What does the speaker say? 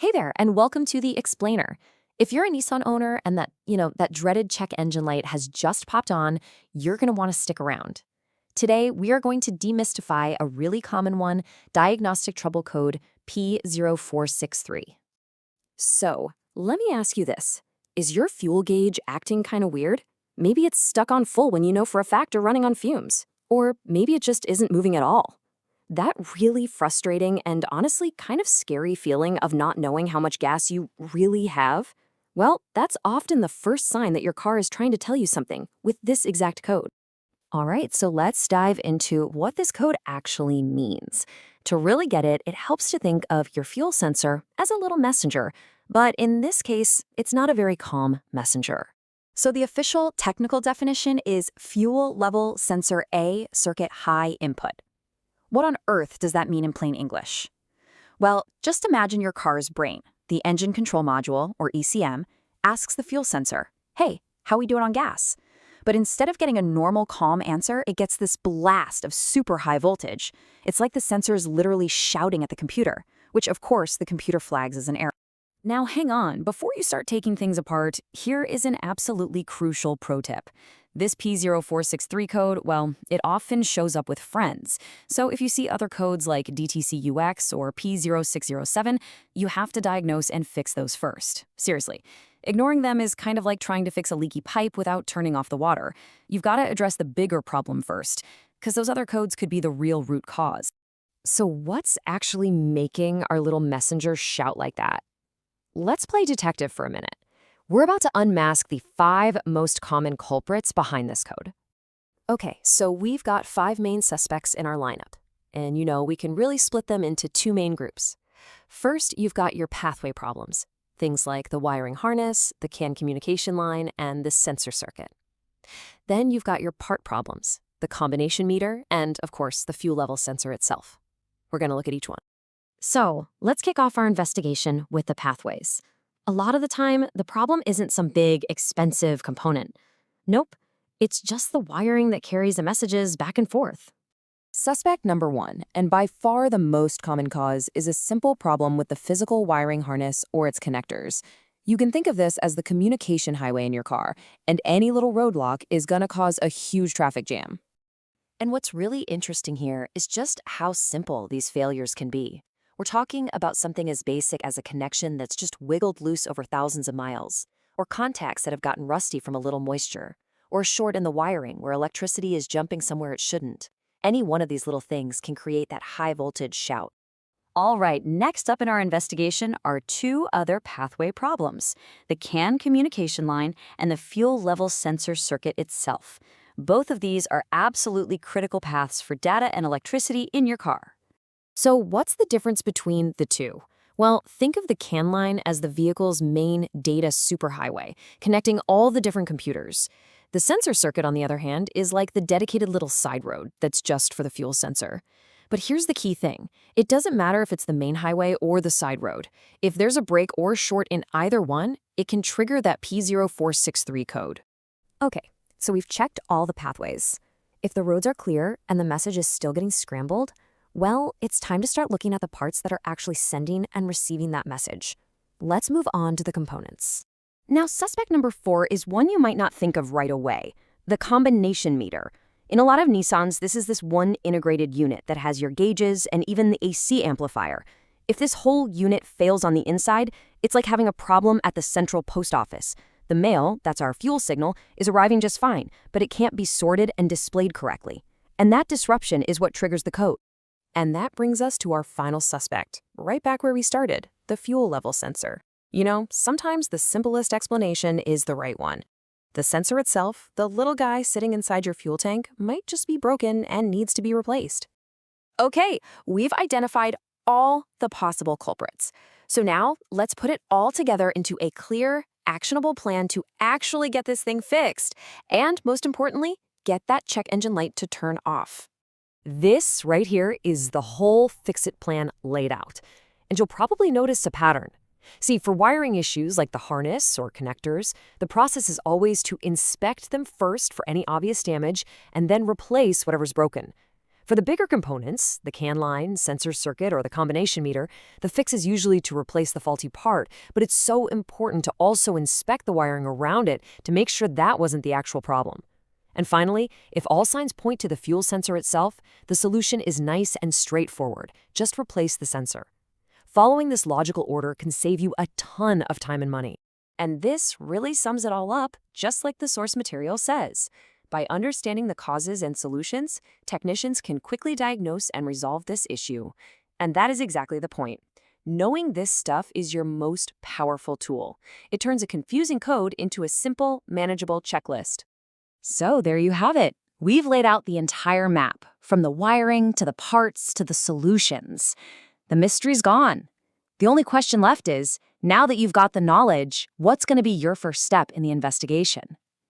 Hey there, and welcome to the Explainer. If you're a Nissan owner and that dreaded check engine light has just popped on, you're going to want to stick around. Today, we are going to demystify a really common one, diagnostic trouble code P0463. So, let me ask you this. Is your fuel gauge acting kind of weird? Maybe it's stuck on full when you know for a fact you're running on fumes. Or maybe it just isn't moving at all. That really frustrating and honestly kind of scary feeling of not knowing how much gas you really have, well, that's often the first sign that your car is trying to tell you something with this exact code. All right, so let's dive into what this code actually means. To really get it, it helps to think of your fuel sensor as a little messenger, but in this case, it's not a very calm messenger. So the official technical definition is fuel level sensor A circuit high input. What on earth does that mean in plain English? Well, just imagine your car's brain, the engine control module, or ECM, asks the fuel sensor, hey, how we doing on gas? But instead of getting a normal calm answer, it gets this blast of super high voltage. It's like the sensor is literally shouting at the computer, which of course the computer flags as an error. Now hang on, before you start taking things apart, here is an absolutely crucial pro tip. This P0463 code, well, it often shows up with friends. So if you see other codes like DTCUX or P0607, you have to diagnose and fix those first. Seriously. Ignoring them is kind of like trying to fix a leaky pipe without turning off the water. You've got to address the bigger problem first, because those other codes could be the real root cause. So what's actually making our little messenger shout like that? Let's play detective for a minute. We're about to unmask the 5 most common culprits behind this code. Okay, so we've got 5 main suspects in our lineup. And we can really split them into 2 main groups. First, you've got your pathway problems. Things like the wiring harness, the CAN communication line, and the sensor circuit. Then you've got your part problems, the combination meter, and of course, the fuel level sensor itself. We're going to look at each one. So let's kick off our investigation with the pathways. A lot of the time, the problem isn't some big, expensive component. Nope, it's just the wiring that carries the messages back and forth. Suspect number 1, and by far the most common cause, is a simple problem with the physical wiring harness or its connectors. You can think of this as the communication highway in your car, and any little roadblock is going to cause a huge traffic jam. And what's really interesting here is just how simple these failures can be. We're talking about something as basic as a connection that's just wiggled loose over thousands of miles, or contacts that have gotten rusty from a little moisture, or a short in the wiring where electricity is jumping somewhere it shouldn't. Any one of these little things can create that high voltage shout. All right, next up in our investigation are 2 other pathway problems, the CAN communication line and the fuel level sensor circuit itself. Both of these are absolutely critical paths for data and electricity in your car. So what's the difference between the 2? Well, think of the CAN line as the vehicle's main data superhighway, connecting all the different computers. The sensor circuit, on the other hand, is like the dedicated little side road that's just for the fuel sensor. But here's the key thing. It doesn't matter if it's the main highway or the side road. If there's a break or short in either one, it can trigger that P0463 code. Okay, so we've checked all the pathways. If the roads are clear and the message is still getting scrambled, well, it's time to start looking at the parts that are actually sending and receiving that message. Let's move on to the components. Now, suspect number 4 is one you might not think of right away, the combination meter. In a lot of Nissans, this is this one integrated unit that has your gauges and even the AC amplifier. If this whole unit fails on the inside, it's like having a problem at the central post office. The mail, that's our fuel signal, is arriving just fine, but it can't be sorted and displayed correctly. And that disruption is what triggers the code. And that brings us to our final suspect, right back where we started, the fuel level sensor. Sometimes the simplest explanation is the right one. The sensor itself, the little guy sitting inside your fuel tank, might just be broken and needs to be replaced. Okay, we've identified all the possible culprits. So now let's put it all together into a clear, actionable plan to actually get this thing fixed. And most importantly, get that check engine light to turn off. This right here is the whole fix-it plan laid out. And you'll probably notice a pattern. See, for wiring issues like the harness or connectors, the process is always to inspect them first for any obvious damage and then replace whatever's broken. For the bigger components, the CAN line, sensor circuit, or the combination meter, the fix is usually to replace the faulty part, but it's so important to also inspect the wiring around it to make sure that wasn't the actual problem. And finally, if all signs point to the fuel sensor itself, the solution is nice and straightforward. Just replace the sensor. Following this logical order can save you a ton of time and money. And this really sums it all up, just like the source material says. By understanding the causes and solutions, technicians can quickly diagnose and resolve this issue. And that is exactly the point. Knowing this stuff is your most powerful tool. It turns a confusing code into a simple, manageable checklist. So there you have it. We've laid out the entire map, from the wiring to the parts to the solutions. The mystery's gone. The only question left is, now that you've got the knowledge, what's going to be your first step in the investigation?